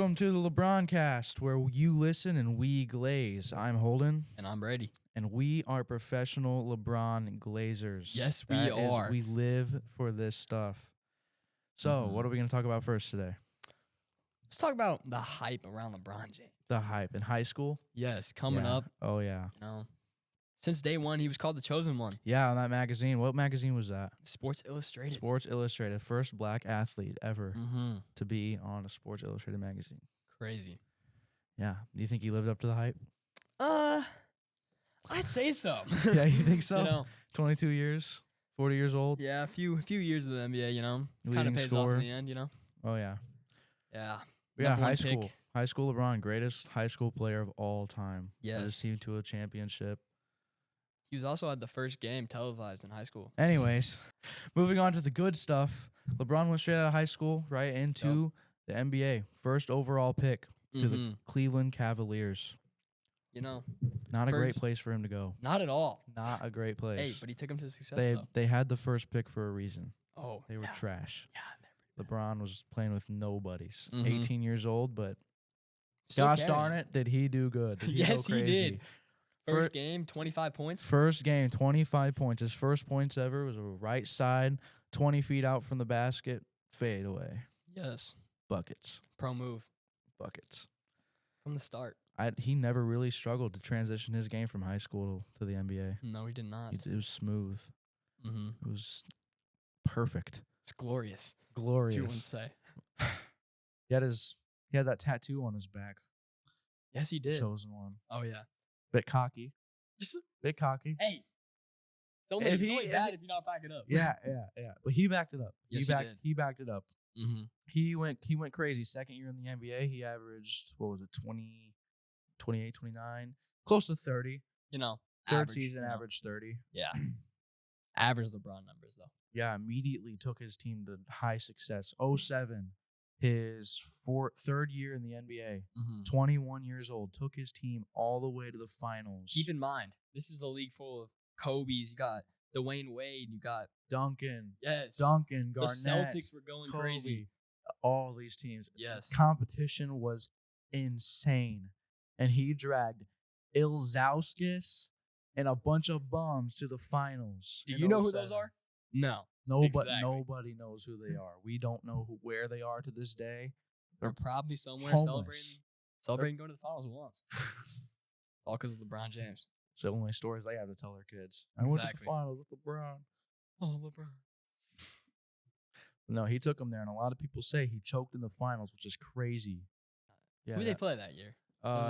Welcome to the LeBroncast, where you listen and we glaze. I'm Holden. And I'm Brady. And we are professional LeBron glazers. Yes, we That is, are. we live for this stuff. So, what are we going to talk about first today? Let's talk about the hype around LeBron James. The hype in high school? Yes, coming up. Oh, yeah. You know, since day one, he was called the chosen one. Yeah, on that magazine. What magazine was that? Sports Illustrated. Sports Illustrated. First black athlete ever to be on a Sports Illustrated magazine. Crazy. Yeah. Do you think he lived up to the hype? I'd say so. Yeah, you think so? You know, 22 years? 40 years old? yeah, a few years of the NBA, you know. Kind Leading of pays scorer. off in the end, you know. Oh, yeah. Yeah. Yeah, Number high one school. pick. High school LeBron, greatest high school player of all time. Led his Yes. team to a championship. He was also at the first game televised in high school. Anyways, moving on to the good stuff. LeBron went straight out of high school, right, into the NBA. First overall pick to the Cleveland Cavaliers. You know, Not a great place for him to go. not at all. Not a great place. Hey, but he took him to success, They had the first pick for a reason. Oh, They were trash. Yeah. LeBron was playing with nobodies. Mhm. 18 years old, but Still gosh carrying darn it, did he do good? Did he Yes, go he crazy? did. First game, 25 points. First game, 25 points. His first points ever was a right side, 20 feet out from the basket, fade away. Yes. Buckets. Pro move Buckets. from the start. He never really struggled to transition his game from high school to the NBA. No, he did not. It was smooth. Mm-hmm. It was perfect. It's glorious. Glorious. You wouldn't say. He had that tattoo on his back. Yes, he did. Chosen one. Oh, yeah. Bit cocky. Just, Bit cocky. hey. It's only, If it's he- only if bad he- if you don't back it up. Yeah. But he backed it up. Yes, he did. He backed it up. Mm-hmm. He went crazy. Second year in the NBA, he averaged, 28, 29, close to 30. You know, Third average, season you know. averaged 30. Yeah. Average LeBron numbers, though. Yeah, immediately took his team to high success. 07, his third year in the NBA, 21 years old, took his team all the way to the finals. Keep in mind, this is the league full of Kobe's. You got Dwayne Wade. You got Duncan, Garnett. the The Celtics were going Kobe, crazy. all these teams. Yes. Competition was insane. And he dragged Ilzauskas and a bunch of bums to the finals. Do in you know who 07. those are? No. Nobody Exactly. knows who they are. We don't know where they are to this day. They're probably somewhere homeless. celebrating going to the finals once. All because of LeBron James. It's the only stories they have to tell their kids. I went to the Exactly. finals with LeBron. Oh, LeBron. No, he took them there, and a lot of people say he choked in the finals, which is crazy. Yeah, Who they play that year?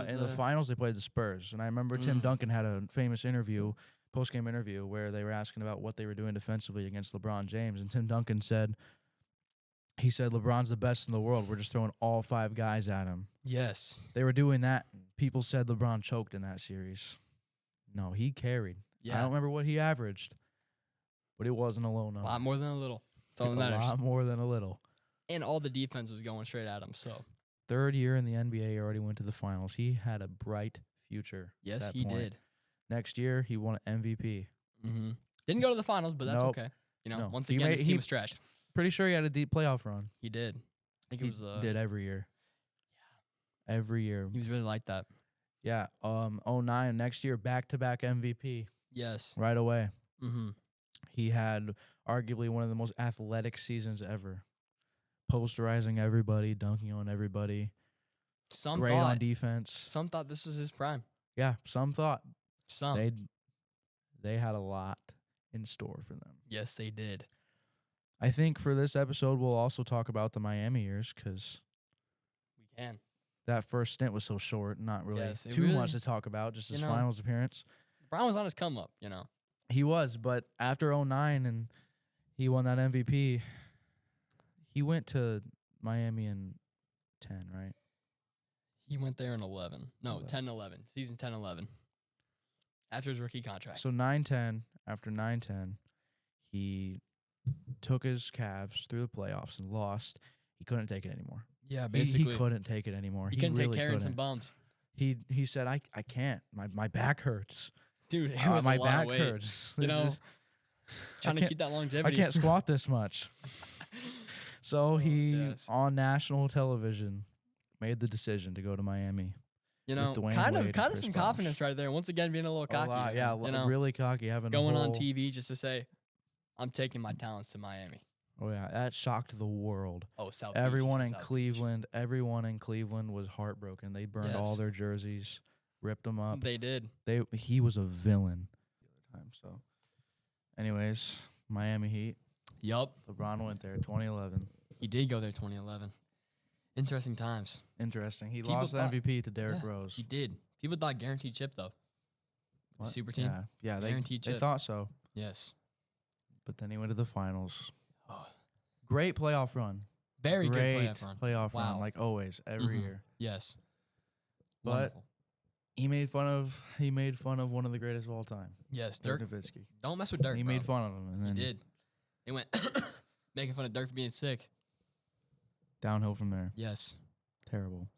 in the finals, they played the Spurs, and I remember Tim Duncan had a famous post-game interview, where they were asking about what they were doing defensively against LeBron James, and Tim Duncan said, LeBron's the best in the world. We're just throwing all 5 guys at him. Yes. They were doing that. People said LeBron choked in that series. No, he carried. Yeah. I don't remember what he averaged, but it wasn't a low number. A lot more than a little. That's all A that matters. lot more than a little. And all the defense was going straight at him. So, Third year in the NBA, he already went to the finals. He had a bright future. yes, at that he point. did. Next year, he won an MVP. Mm-hmm. Didn't go to the finals, but that's Nope. okay. You know, No. once He again, made- his he- team was trashed. Pretty sure he had a deep playoff run. He did. I think He it was did every year. Yeah. Every year. He was really like that. Yeah. 09, next year, back-to-back MVP Yes. right away. Mm-hmm. He had arguably one of the most athletic seasons ever. Posterizing everybody, dunking on everybody. Some Great thought on defense. some thought this was his prime. Yeah, some thought Some. they had a lot in store for them. Yes, they did. I think for this episode, we'll also talk about the Miami years, because We can. that first stint was so short, not really Yes, it too really- much to talk about, just his you know, finals appearance. Brown was on his come up, you know. He was, but after 09 and he won that MVP, he went to Miami in 10, right? He went there in 11. No, 11. 10-11. Season 10-11. After his rookie contract. So 9-10, after 9-10, he took his Cavs through the playoffs and lost. He couldn't take it anymore. Yeah, He basically. couldn't take it anymore. He couldn't take really carrying some couldn't. bumps. He said, I can't. My back hurts. Dude, it was My a lot back of weight. hurts. You know, trying to can't- keep that I longevity. can't squat this much. So he, yes. on national television, made the decision to go to Miami. You know, Dwayne kind Wade of and kind of Chris some Bosh. confidence right there. Once again, being a little cocky. A lot, yeah, you know, really cocky, having going a whole, on TV just to say, I'm taking my talents to Miami. Oh yeah, that shocked the world. Oh, South Everyone Beach, in South Cleveland, everyone in Cleveland was heartbroken. They burned all Yes. their jerseys, ripped them up. They did. He was a villain the other time. So, anyways, Miami Heat. Yup. LeBron went there 2011. He did go there 2011. Interesting times. Interesting. He People lost the thought- MVP to Derrick Yeah, Rose. He did. People thought guaranteed chip, though. What? Super team? Yeah, Guaranteed they chip. thought so. Yes. But then he went to the finals. Oh, Great playoff run. very Great good playoff run. playoff Wow. run, like always, every Mhm. year. Yes. But Wonderful. he made fun of one of the greatest of all time, Yes, Dirk Dirk. Nowitzki. Don't mess with Dirk, He bro. made fun of him, and He then did. They went making fun of Dirk for being sick. downhill from there. Yes. Terrible.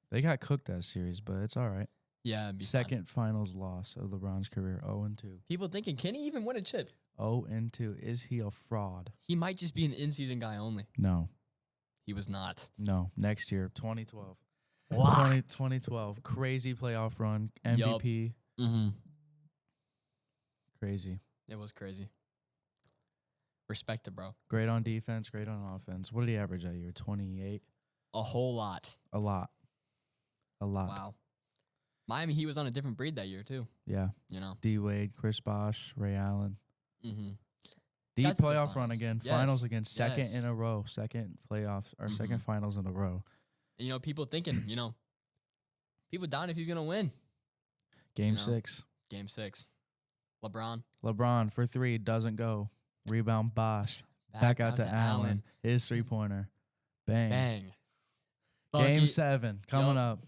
They got cooked that series, but it's all right. Yeah, it'd be fine. Second finals loss of LeBron's career, 0-2. People thinking, can he even win a chip? 0-2. Is he a fraud? He might just be an in-season guy only. No. He was not. No. Next year, 2012. What? 2012. Crazy playoff run. MVP. Mm-hmm. Crazy. It was crazy. Respect it, bro. Great on defense, great on offense. What did he average that year? 28? A whole lot. A lot. Wow. Miami, he was on a different breed that year, too. Yeah. You know? D. Wade, Chris Bosh, Ray Allen. Mm-hmm. Deep That's the playoff run finals. again. Yes. Finals again. Second Yes. in a row. Second playoff or second finals in a row. And, you know, people thinking, you know, people down if he's going to win. Game You know? 6. Game 6. LeBron for 3 doesn't go. Rebound Bosh. Back out to Allen. His 3-pointer. Bang. Bang. Game Bucket. 7 coming up.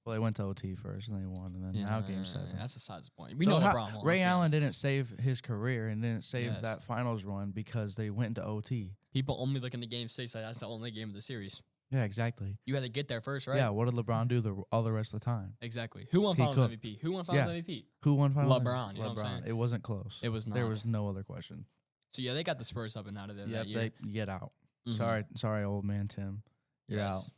Well, they went to OT first and they won, and then now Game 7. That's besides the point. We So know how- LeBron won. Ray Allen didn't save his career and didn't save Yes. that finals run because they went to OT. People only look into Game 6 like that's the only game of the series. Yeah, exactly. You had to get there first, right? Yeah, what did LeBron do all the rest of the time? Exactly. Who won He Finals cooked. MVP? Who won Finals Yeah. MVP? Who won finals? LeBron, you know what I'm saying? It wasn't close. It was not. There was no other question. So, yeah, they got the Spurs up and out of there that year. They get out. Mhm. Sorry, old man Tim. You're Yes. out.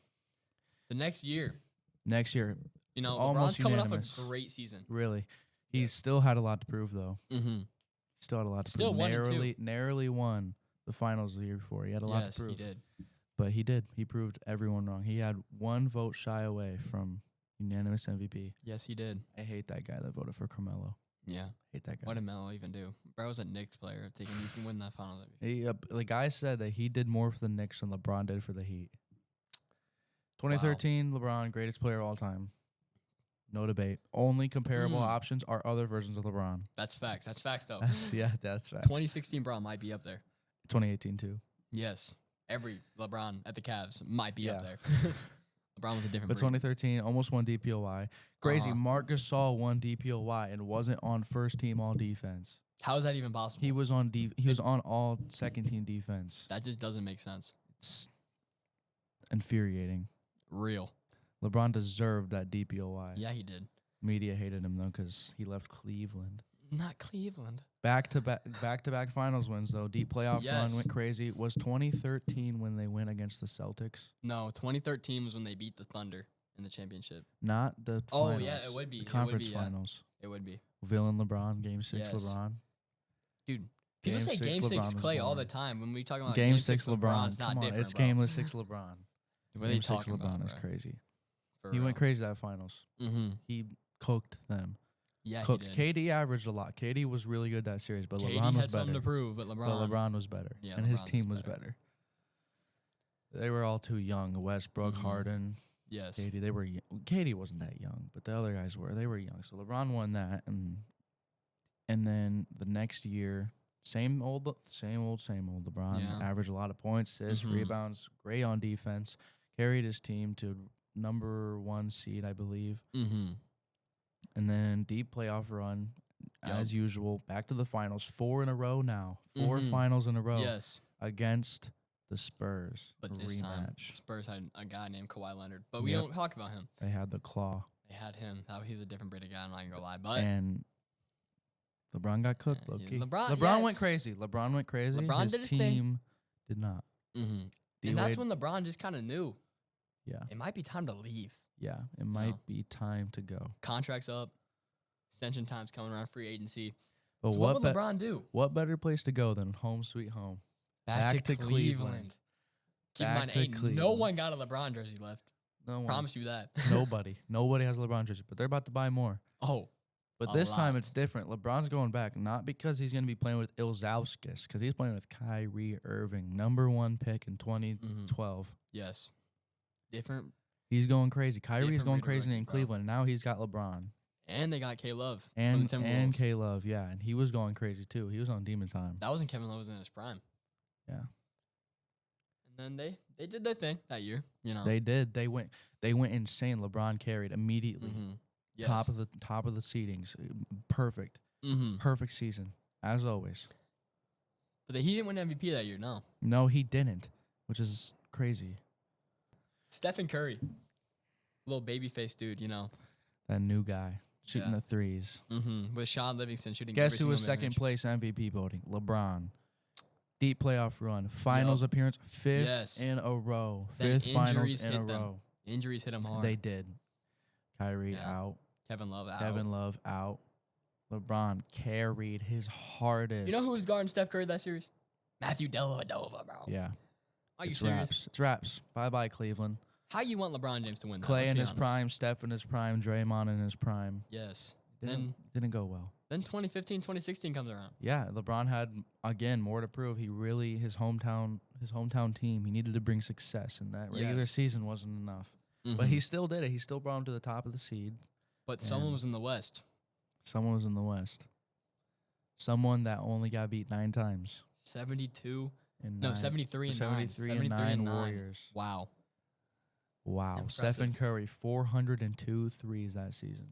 The next year, Next year, you know, Almost LeBron's coming unanimous. off a great season. really. He still had a lot to prove, though. Mm-hmm. Still had a lot to Still prove. 1-2. Narrowly won the finals the year before. He had a lot Yes, to prove. he did. But he did. He proved everyone wrong. He had 1 vote shy away from unanimous MVP. Yes, he did. I hate that guy that voted for Carmelo. Yeah. Hate that guy. What did Melo even do? Bro was a Knicks player thinking you can win that Finals MVP. He, the guy said that he did more for the Knicks than LeBron did for the Heat. 2013, LeBron, greatest player of all time. No debate. Only comparable options are other versions of LeBron. That's facts. That's facts, though. That's fact. 2016 Bron might be up there. 2018 too. Yes. Every LeBron at the Cavs might be up Yeah. there. LeBron was a different But breed. 2013 almost won DPOY. Crazy. Uh-huh. Marc Gasol won DPOY and wasn't on first team all defense. How is that even possible? He was on he was on all second team defense. That just doesn't make sense. It's infuriating. Real. LeBron deserved that DPOY. Yeah, he did. Media hated him though because he left Cleveland. Not Cleveland. Back to back finals wins though. Deep playoff run Yes. went crazy. Was 2013 when they went against the Celtics? No, 2013 was when they beat the Thunder in the championship. Not the Oh, finals. yeah, it would be. The It would conference be, yeah. finals. It would be. Villain LeBron, Game 6 Yes. LeBron. Dude, people Game say 6 Game 6 LeBron was Clay all born. the time. When we talk about Game 6 LeBron. it's not Come on, different, it's bro. Game 6 LeBron. What are they Game 6 talking LeBron about, is bro? crazy. For He real. went crazy that finals. Mm-hmm. He cooked them. Yeah, Cooked. he did. KD averaged a lot. KD was really good that series, but KD LeBron had was something better. to prove, but LeBron was better, Yeah, and his LeBron team was was better. better. They were all too young. Westbrook, Mhm. Harden, Yes. KD. They were. KD wasn't that young, but the other guys were. They were young. So LeBron won that, and then the next year, same old LeBron. Yeah. Averaged a lot of points, assists, Mhm. rebounds. Great on defense. Carried his team to number 1 seed, I believe. Mm-hmm. And then deep playoff run, Yup. as usual. Back to the finals. 4 in a row now. 4 Mhm. finals in a row Yes. against the Spurs. But A this time, rematch. Spurs had a guy named Kawhi Leonard. But we Yep. don't talk about him. They had the claw. They had him. He's a different breed of guy, I'm not going to lie. But And LeBron got cooked, Yeah, low-key. LeBron- LeBron yeah. went crazy. LeBron His did his thing. team did not. mm-hmm. D And that's Wade- when LeBron just kind of knew. Yeah. It might be time to leave. Yeah. It might be time to go. Contract's up. Extension time's coming around. Free agency. But So what would LeBron do? What better place to go than home sweet home? Back to Cleveland. Keep in mind, to ain't Cleveland. no one got a LeBron jersey left. No one. Promise you that. Nobody has a LeBron jersey, but they're about to buy more. Oh. But this time it's different. LeBron's going back, not because he's going to be playing with Ilzauskas, because he's playing with Kyrie Irving, #1 pick in 2012. Yes. Different. He's going crazy. Kyrie's going crazy in bro. Cleveland. Now he's got LeBron. And they got K-Love. And K-Love, yeah. And he was going crazy, too. He was on demon time. That wasn't Kevin Love was in his prime. Yeah. And then they did their thing that year, you know. They did. They went insane. LeBron carried immediately. Yes. Top of the seedings. Perfect. Perfect season, as always. But he didn't win MVP that year, no. No, he didn't, which is crazy. Stephen Curry. Little baby-faced dude, you know. That new guy shooting the threes. With Sean Livingston shooting Guess every who was single second mid-range. place MVP voting? LeBron. Deep playoff run. Finals appearance. Fifth in a row. Then Fifth finals in a hit them. row. Injuries hit him hard. They did. Kyrie out. Kevin Love out. LeBron carried his hardest. You know who was guarding Steph Curry that series? Matthew Dellavedova, bro. Yeah. Are you serious? It's raps. Bye-bye, Cleveland. How you want LeBron James to win that? Clay Let's in be his honest. prime, Steph in his prime, Draymond in his prime. Yes. Didn't go well. Then 2015, 2016 comes around. Yeah, LeBron had, again, more to prove. He really, his hometown team, he needed to bring success, and that regular season wasn't enough. But he still did it. He still brought him to the top of the seed. But someone was in the West. Someone was in the West. Someone that only got beat 9 times. 72. And No, 73 and 9. 73 and 9 Warriors. Wow. Impressive. Stephen Curry, 402 threes that season.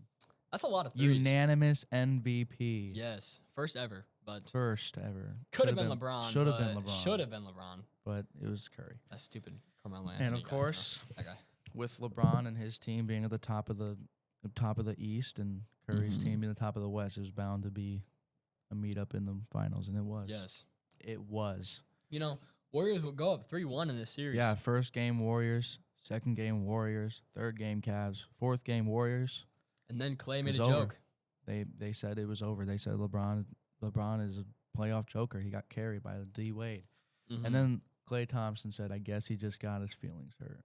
That's a lot of threes. Unanimous MVP. Yes. First ever. But First ever. Could have been LeBron. Should have been LeBron. Should have been LeBron. But it was Curry. That's stupid. Carmelo Anthony. And of course, that guy. with LeBron and his team being at the top of the East and Curry's team being the top of the West, it was bound to be a meetup in the finals, and it was. Yes. It was. You know, Warriors will go up 3-1 in this series. Yeah, first game Warriors, second game Warriors, third game Cavs, fourth game Warriors. And then Clay made a over. joke. They said it was over. They said LeBron is a playoff joker. He got carried by D Wade. And then Klay Thompson said, I guess he just got his feelings hurt.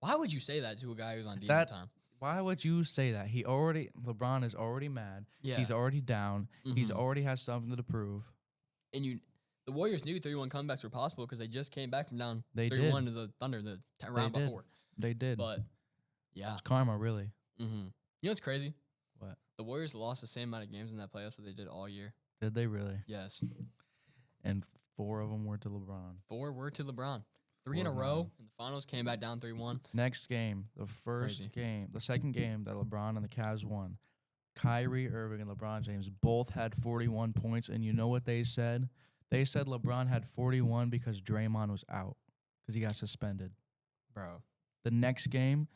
Why would you say that to a guy who's on demon time? Why would you say that? LeBron is already mad. Yeah. He's already down. He's already has something to prove. And the Warriors knew 3-1 comebacks were possible because they just came back from down 3-1 to the Thunder the round before. They did. But, yeah. It's karma, really. You know what's crazy? What? The Warriors lost the same amount of games in that playoffs as they did all year. Did they really? Yes. And 4 of them were to LeBron. 4 were to LeBron. 3 in a row in the finals, came back down 3-1. Next game, the second game that LeBron and the Cavs won, Kyrie Irving and LeBron James both had 41 points, and you know what they said? They said LeBron had 41 because Draymond was out, because he got suspended. Bro. The next game,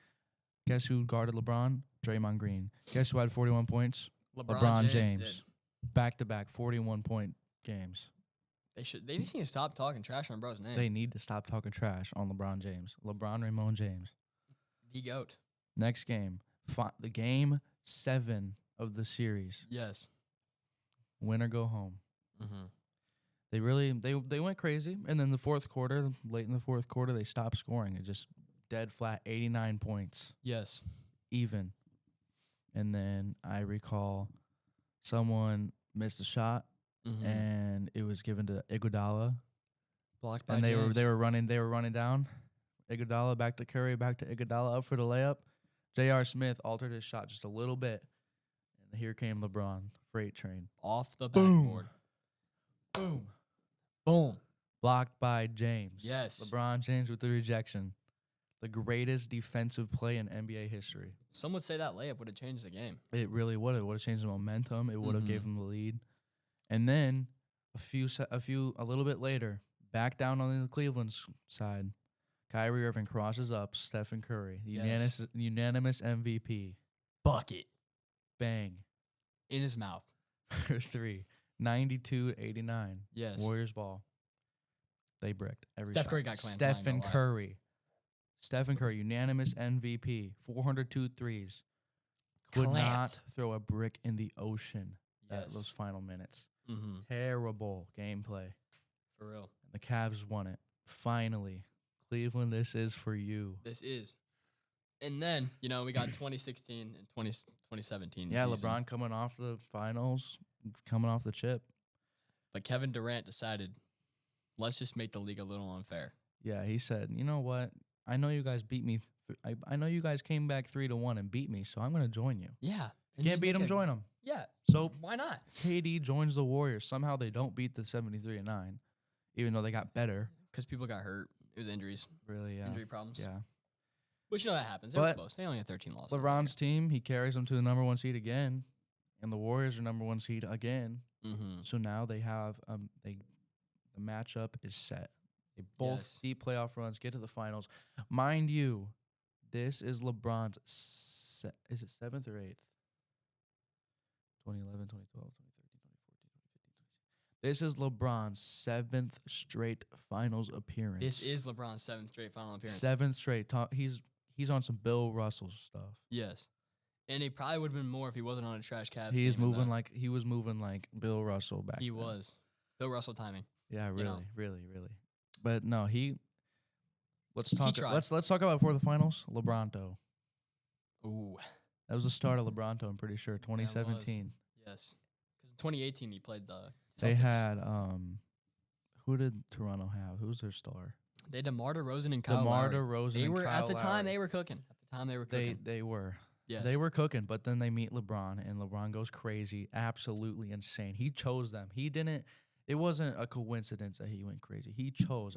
guess who guarded LeBron? Draymond Green. Guess who had 41 points? LeBron James. Back-to-back 41-point games. They just need to stop talking trash on bro's name. They need to stop talking trash on LeBron James. LeBron Ramon James. The GOAT. Next game. The game 7 of the series. Yes. Win or go home. They went crazy. And then the fourth quarter, late in the fourth quarter, they stopped scoring. It just dead flat, 89 points. Yes. Even. And then I recall someone missed a shot. And it was given to Iguodala. Blocked by and James. they were running down. Iguodala back to Curry, back to Iguodala up for the layup. J.R. Smith altered his shot just a little bit. And here came LeBron, freight train. Off the backboard. Boom. Boom. Blocked by James. Yes. LeBron James with the rejection. The greatest defensive play in NBA history. Some would say that layup would have changed the game. It really would. It would have changed the momentum. It would have gave him the lead. And then a little bit later, back down on the Cleveland side, Kyrie Irving crosses up Stephen Curry, unanimous MVP. Bucket. Bang. In his mouth. For 3. 92-89. Yes. Warriors ball. They bricked every Steph shot. Curry got clamped. Stephen Curry. Stephen Curry, unanimous MVP, 402 threes. Could not throw a brick in the ocean at those final minutes. Mm-hmm. Terrible gameplay. For real. The Cavs won it. Finally. Cleveland, this is for you. This is. And then, we got 2016 and 2017 Yeah, season. LeBron coming off the finals, coming off the chip. But Kevin Durant decided, let's just make the league a little unfair. Yeah, he said, you know what? I know you guys beat me. I know you guys came back 3-1 and beat me, so I'm going to join you. Yeah. Can't beat them, join them. Yeah. So why not? KD joins the Warriors. Somehow they don't beat the 73-9, even though they got better. Because people got hurt. It was injuries. Really, yeah. Injury problems. Yeah. Which, that happens. They were close. They only had 13 losses. LeBron's team, he carries them to the number 1 seed again, and the Warriors are number 1 seed again. Mm-hmm. So now they have the matchup is set. They both deep playoff runs, get to the finals. Mind you, this is LeBron's is it 7th or 8th? 2011, 2012, 2013, 2014, 2015, 2016. This is LeBron's 7th straight finals appearance. This is LeBron's 7th straight final appearance. 7th straight. He's on some Bill Russell stuff. Yes. And it probably would have been more if he wasn't on a trash Cavs He was moving like Bill Russell back. He then. was. Bill Russell timing. Yeah, really. But no, let's talk about before the finals, LeBronto. Ooh. That was the start of LeBronto, I'm pretty sure. 2017. Yes. Because in 2018 he played the Celtics. They had who did Toronto have? Who's their star? They had DeMar DeRozan and Kyle Lowry. They were at the time they were cooking. They were. Yes. They were cooking, but then they meet LeBron, and LeBron goes crazy, absolutely insane. He chose them. It wasn't a coincidence that he went crazy. He chose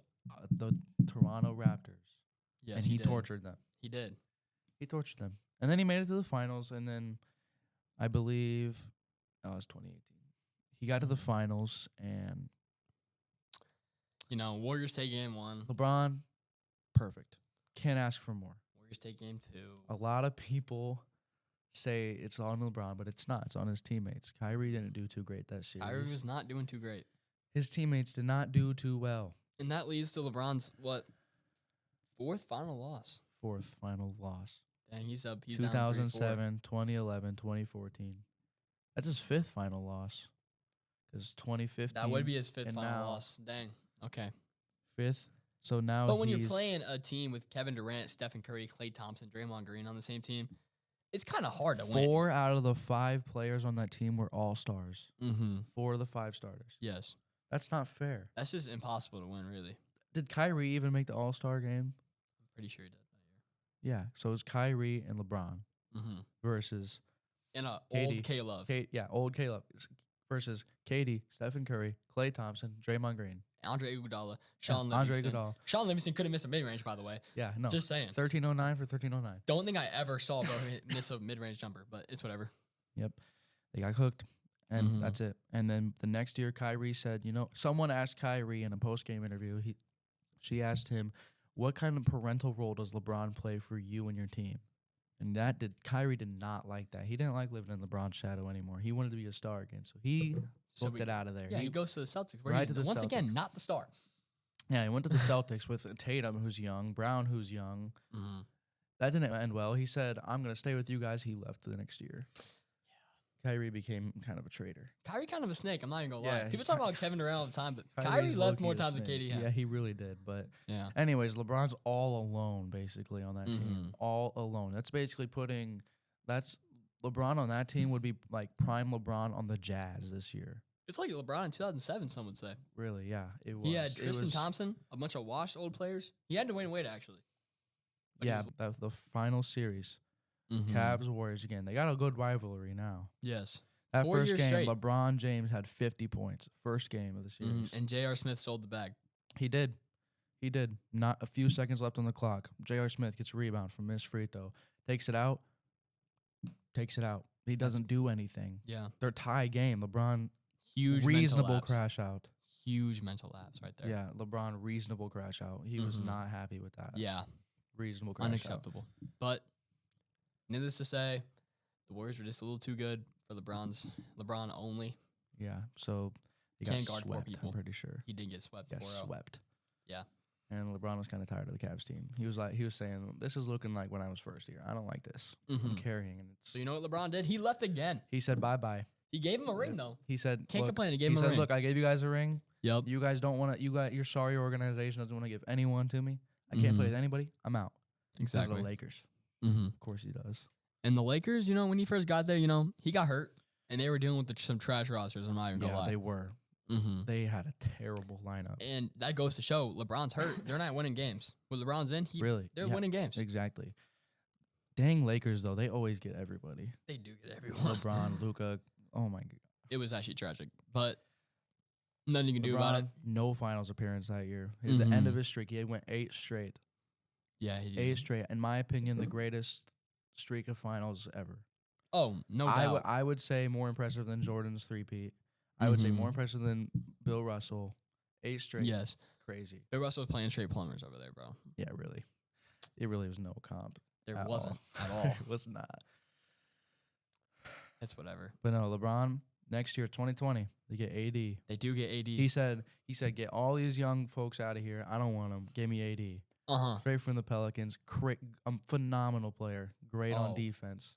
the Toronto Raptors. Yes, and he tortured them. He did. He tortured them. And then he made it to the finals, and then I believe it was 2018. He got to the finals, and Warriors take game 1. LeBron, perfect. Can't ask for more. Warriors take game 2. A lot of people say it's on LeBron, but it's not. It's on his teammates. Kyrie didn't do too great that series. Kyrie was not doing too great. His teammates did not do too well. And that leads to LeBron's, 4th final loss? 4th final loss. Dang, he's up. He's 2007, 2011, 2014. That's his 5th final loss. Because 2015. That would be his 5th final loss. Dang. Okay. 5th. So now But when you're playing a team with Kevin Durant, Stephen Curry, Klay Thompson, Draymond Green on the same team, it's kind of hard to win. 4 out of the 5 players on that team were all-stars. Mm-hmm. 4 of the 5 starters. Yes. That's not fair. That's just impossible to win, really. Did Kyrie even make the all-star game? I'm pretty sure he did that year. Yeah. So it's Kyrie and LeBron versus old K-Love. Old K-Love versus KD, Stephen Curry, Klay Thompson, Draymond Green. Andre Iguodala, Sean Livingston. Sean Livingston couldn't miss a mid-range, by the way. Yeah, no. Just saying. 1309 for 1309. Don't think I ever saw bro miss a mid-range jumper, but it's whatever. Yep. They got cooked, and that's it. And then the next year, Kyrie said, someone asked Kyrie in a post-game interview, she asked him, what kind of parental role does LeBron play for you and your team? And Kyrie did not like that. He didn't like living in LeBron's shadow anymore. He wanted to be a star again. So he booked it out of there. Yeah, he goes to the Celtics, where he's once again not the star. Yeah, he went to the Celtics with Tatum, who's young, Brown, who's young. Mm-hmm. That didn't end well. He said, I'm going to stay with you guys. He left the next year. Yeah. Kyrie became kind of a traitor. Kyrie kind of a snake. I'm not even going to lie. People talk about Kevin Durant all the time, but Kyrie Kyrie's left more times than KD had. Yeah, he really did. But anyways, LeBron's all alone, basically, on that team. All alone. That's basically LeBron on that team would be like prime LeBron on the Jazz this year. It's like LeBron in 2007, some would say. Really, yeah. It was. He had Tristan Thompson, a bunch of washed old players. He had Dwayne Wade, actually. But the final series. Cavs, Warriors again. They got a good rivalry now. Yes. That first game, straight. LeBron James had 50 points. First game of the series. And J.R. Smith sold the bag. He did. Not a few seconds left on the clock. J.R. Smith gets a rebound from missed free throw. Takes it out. He doesn't do anything. Yeah. They're tie game. LeBron, huge reasonable crash out. Huge mental lapse right there. Yeah, LeBron, reasonable crash out. He was not happy with that. Yeah. Reasonable crash Unacceptable. out. But needless to say, the Warriors were just a little too good for LeBron only. Yeah, so he Can't got guard swept, 4 people. I'm pretty sure. He did get swept. Yeah, swept. Yeah. And LeBron was kind of tired of the Cavs team. He was saying, "This is looking like when I was first here. I don't like this. I'm carrying." And so you know what LeBron did? He left again. He said bye-bye. He gave him a ring though. He said, "Can't look, complain." He gave him a ring. "Look, I gave you guys a ring. Yep. You guys don't want to. Your sorry organization doesn't want to give anyone to me. I can't play with anybody. I'm out." Exactly. The Lakers. Of course he does. And the Lakers, when he first got there, he got hurt, and they were dealing with some trash rosters. I'm not even gonna lie. They were. They had a terrible lineup. And that goes to show LeBron's hurt. They're not winning games. When LeBron's in, they're winning games. Exactly. Dang Lakers, though. They always get everybody. They do get everyone. LeBron, Luka. Oh, my God. It was actually tragic. But nothing you can do about it. No finals appearance that year. At the end of his streak, he went 8 straight. Yeah, he did. 8 straight. In my opinion, the greatest streak of finals ever. Oh, no doubt. I would say more impressive than Jordan's three-peat. I would say more impressive than Bill Russell. 8 straight. Yes. Crazy. Bill Russell was playing straight plumbers over there, bro. Yeah, really. It really was no comp. There wasn't at all. It was not. It's whatever. But no, LeBron, next year, 2020, they get AD. They do get AD. He said, get all these young folks out of here. I don't want them. Give me AD. Straight from the Pelicans. Phenomenal player. Great on defense.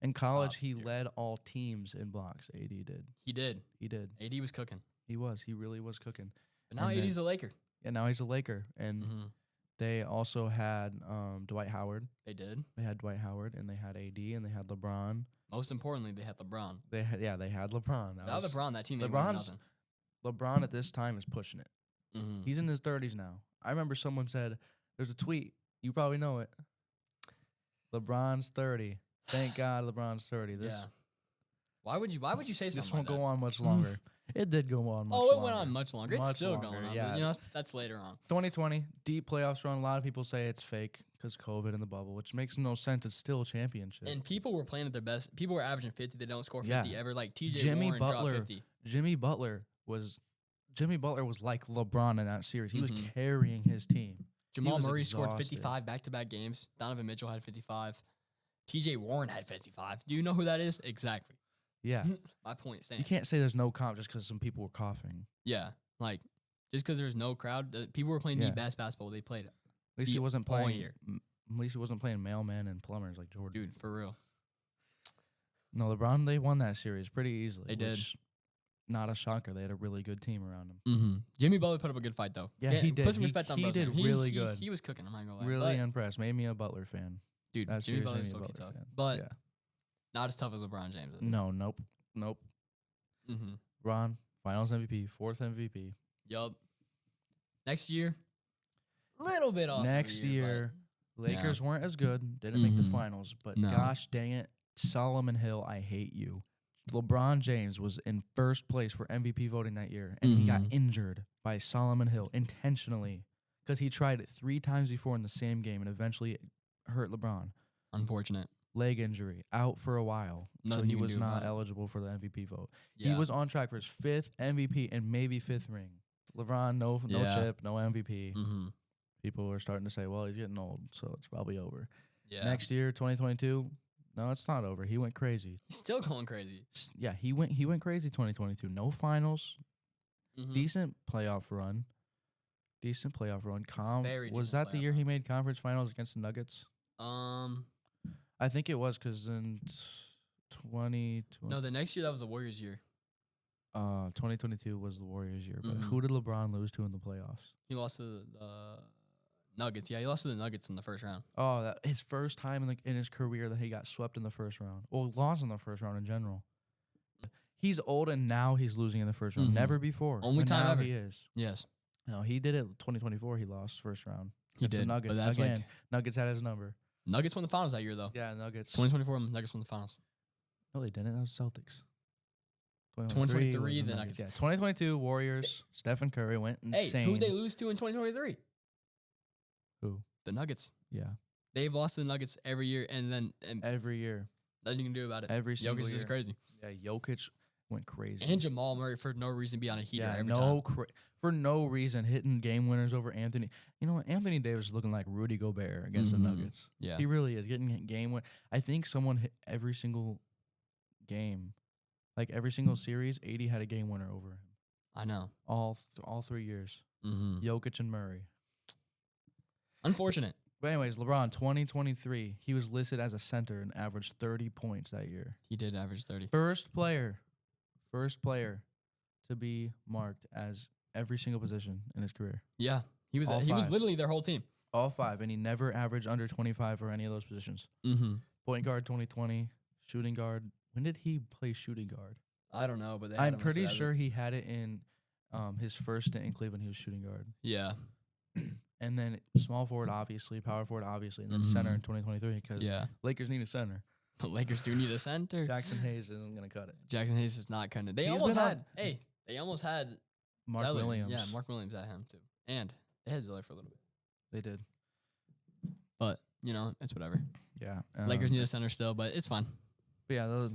In college, he led all teams in blocks. AD did. He did. AD was cooking. He was. He really was cooking. But now AD's a Laker. Yeah, now he's a Laker. And they also had Dwight Howard. They did. They had Dwight Howard, and they had AD, and they had LeBron. Most importantly, they had LeBron. They had LeBron. Without LeBron, that team LeBron at this time is pushing it. He's in his 30s now. I remember someone said, there's a tweet. You probably know it. LeBron's 30. Thank God LeBron's 30. Why would you say something This won't like go on much longer. It did go on much longer. It went on much longer. It's still going on. Yeah. But, that's later on. 2020, deep playoffs run. A lot of people say it's fake because COVID and the bubble, which makes no sense. It's still a championship. And people were playing at their best. People were averaging 50. They don't score 50 ever. Like TJ Warren dropped 50. Jimmy Butler was like LeBron in that series. He was carrying his team. Jamal Murray scored 55 back-to-back games. Donovan Mitchell had 55. TJ Warren had 55. Do you know who that is? Exactly. Yeah. My point stands. You can't say there's no comp just because some people were coughing. Yeah. Like, just because there's no crowd, people were playing the best basketball they played. At least he wasn't playing At least he wasn't playing mailmen and plumbers like Jordan. Dude, for real. No, LeBron, they won that series pretty easily. They did. Not a shocker. They had a really good team around him. Jimmy Butler put up a good fight, though. Yeah, he did. Put some respect on Butler. He did really good. He was cooking. I'm not going to lie. Really impressed. Made me a Butler fan. Dude, Jimmy Butler's so tough. But not as tough as LeBron James is. No, nope. Ron, Finals MVP, 4th MVP. Yup. Next year, little bit off. Next year, Lakers weren't as good. Didn't make the finals. But gosh dang it, Solomon Hill, I hate you. LeBron James was in first place for MVP voting that year, and he got injured by Solomon Hill intentionally because he tried it 3 times before in the same game and eventually hurt LeBron. Unfortunate. Leg injury, out for a while. So he was not eligible for the MVP vote. Yeah. He was on track for his 5th MVP and maybe 5th ring. LeBron, no chip, no MVP. People were starting to say, well, he's getting old, so it's probably over. Yeah. Next year, 2022, no, it's not over. He went crazy. He's still going crazy. Yeah, he went crazy 2022. No finals. Decent playoff run. Was that the year he made conference finals against the Nuggets? I think it was because in 2020. No, the next year that was the Warriors' year. 2022 was the Warriors' year. But who did LeBron lose to in the playoffs? He lost to the Nuggets. Yeah, he lost to the Nuggets in the first round. Oh, his first time in his career that he got swept in the first round. Well, lost in the first round in general. He's old and now he's losing in the first round. Never before. Only time ever. He is. Yes. No, he did it 2024. He lost first round. He did. The Nuggets. Again, Nuggets had his number. Nuggets won the finals that year, though. Yeah, Nuggets. 2024, Nuggets won the finals. No, they didn't. That was Celtics. 2023, the Nuggets. Yeah, 2022, Warriors. Stephen Curry went insane. Hey, who'd they lose to in 2023? Who? The Nuggets. Yeah. They've lost to the Nuggets every year, and every year. Nothing you can do about it. Every single Jokic year. is crazy. Yeah, Jokic went crazy. And Jamal Murray for no reason be on a heater every time. For no reason, hitting game winners over Anthony. You know what? Anthony Davis is looking like Rudy Gobert against the Nuggets. Yeah. He really is getting game win. I think someone hit every single game. Like every single series, 80 had a game winner over him. I know. All 3 years. Jokic and Murray. Unfortunate. But anyways, LeBron, 2023, he was listed as a center and averaged 30 points that year. He did average 30. First player to be marked as every single position in his career. Yeah. He was literally their whole team. All 5, and he never averaged under 25 for any of those positions. Mm-hmm. Point guard, 2020. Shooting guard. When did he play shooting guard? I don't know, but I'm pretty sure he had it in his first stint in Cleveland. He was shooting guard. Yeah. And then small forward, obviously, power forward, obviously, and then center in 2023 because Lakers need a center. The Lakers do need a center. Jackson Hayes isn't going to cut it. Jackson Hayes is not cutting it. They almost had Mark Zeller. Williams. Yeah, Mark Williams at him too. And they had Zeller for a little bit. They did. But, it's whatever. Yeah. Lakers need a center still, but it's fine. But yeah, the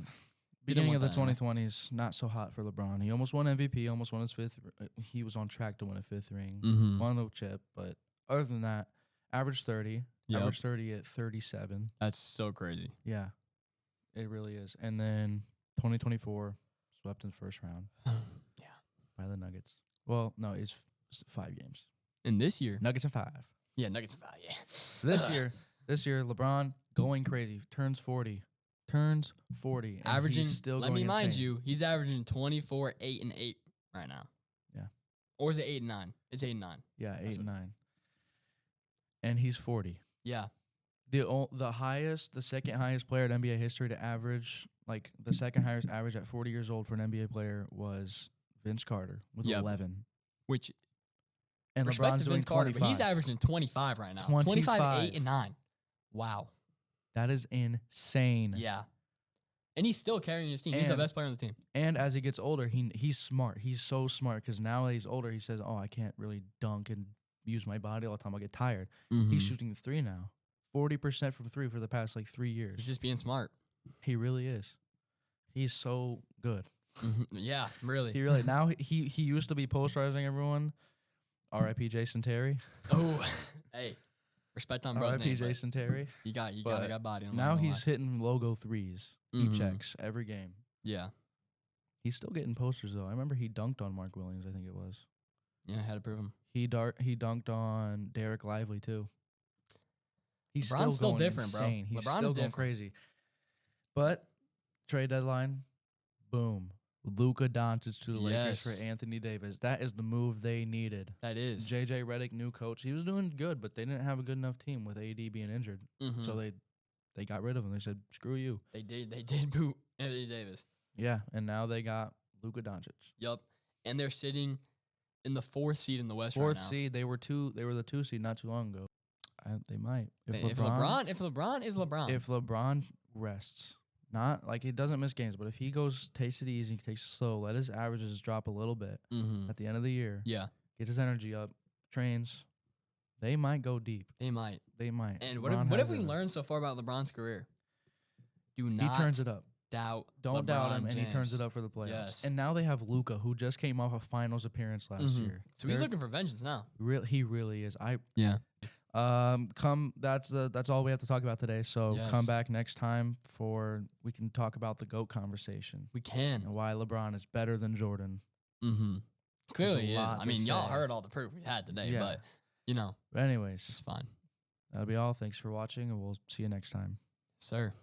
beginning of the 2020s, not so hot for LeBron. He almost won MVP, almost won his 5th. He was on track to win a 5th ring. Won no chip, but other than that, average 30. Yep. Average 30 at 37. That's so crazy. Yeah, it really is. And then 2024, swept in the first round. By the Nuggets. Well, no, it's 5 games. And this year, Nuggets in 5. Yeah, Nuggets in 5. Yeah. This year, LeBron going crazy. Turns 40. Averaging. He's still let going me mind insane. you, he's averaging 24, 8, and 8 right now. Yeah. Or is it 8 and 9? It's 8 and 9. Yeah, 8 and 9. And he's 40. Yeah. The second highest player in NBA history to average, like the second highest average at 40 years old for an NBA player was Vince Carter with 11. Which, and respect LeBron's to doing Vince Carter, 25. but he's averaging 25 right now. 25, 8, and 9. Wow. That is insane. Yeah. And he's still carrying his team. He's the best player on the team. And as he gets older, he's smart. He's so smart because now that he's older, he says, I can't really dunk and use my body all the time. I'll get tired. He's shooting the 3 now. 40% from 3 for the past 3 years. He's just being smart. He really is. He's so good. Yeah, really. He really now he used to be posterizing everyone. R.I.P. Jason Terry. Oh, hey, respect on bro's name. R.I.P. Jason Terry. You got body. Now he's hitting logo 3s. He checks every game. Yeah. He's still getting posters though. I remember he dunked on Mark Williams. I think it was. Yeah, I had to prove him. He dunked on Derek Lively too. He's LeBron's still going different, insane. bro. He's LeBron still is going different. crazy. But trade deadline, boom. Luka Doncic to the Lakers for Anthony Davis. That is the move they needed. That is. JJ Redick, new coach. He was doing good, but they didn't have a good enough team with AD being injured. So they got rid of him. They said, screw you. They did boot Anthony Davis. Yeah, and now they got Luka Doncic. Yup. And they're sitting in the 4th seed in the West right now. 4th seed. They were the 2 seed not too long ago. They might. If LeBron is LeBron. If LeBron rests. Not like he doesn't miss games, but if he takes it easy, takes it slow, let his averages drop a little bit at the end of the year. Yeah. Get his energy up, trains. They might go deep. They might. And what have we learned so far about LeBron's career? Do not. He turns it up. Don't doubt him, James. and he turns it up for the playoffs. Yes. And now they have Luka, who just came off a finals appearance last year. So he's looking for vengeance now. He really is. Yeah. That's all we have to talk about today. So Yes. come back next time we can talk about the GOAT conversation. We can. And why LeBron is better than Jordan. Clearly he is. lot I to mean, y'all say. heard all the proof we had today, Yeah. but But anyways, it's fine. that'll be all. Thanks for watching, and we'll see you next time. Sir.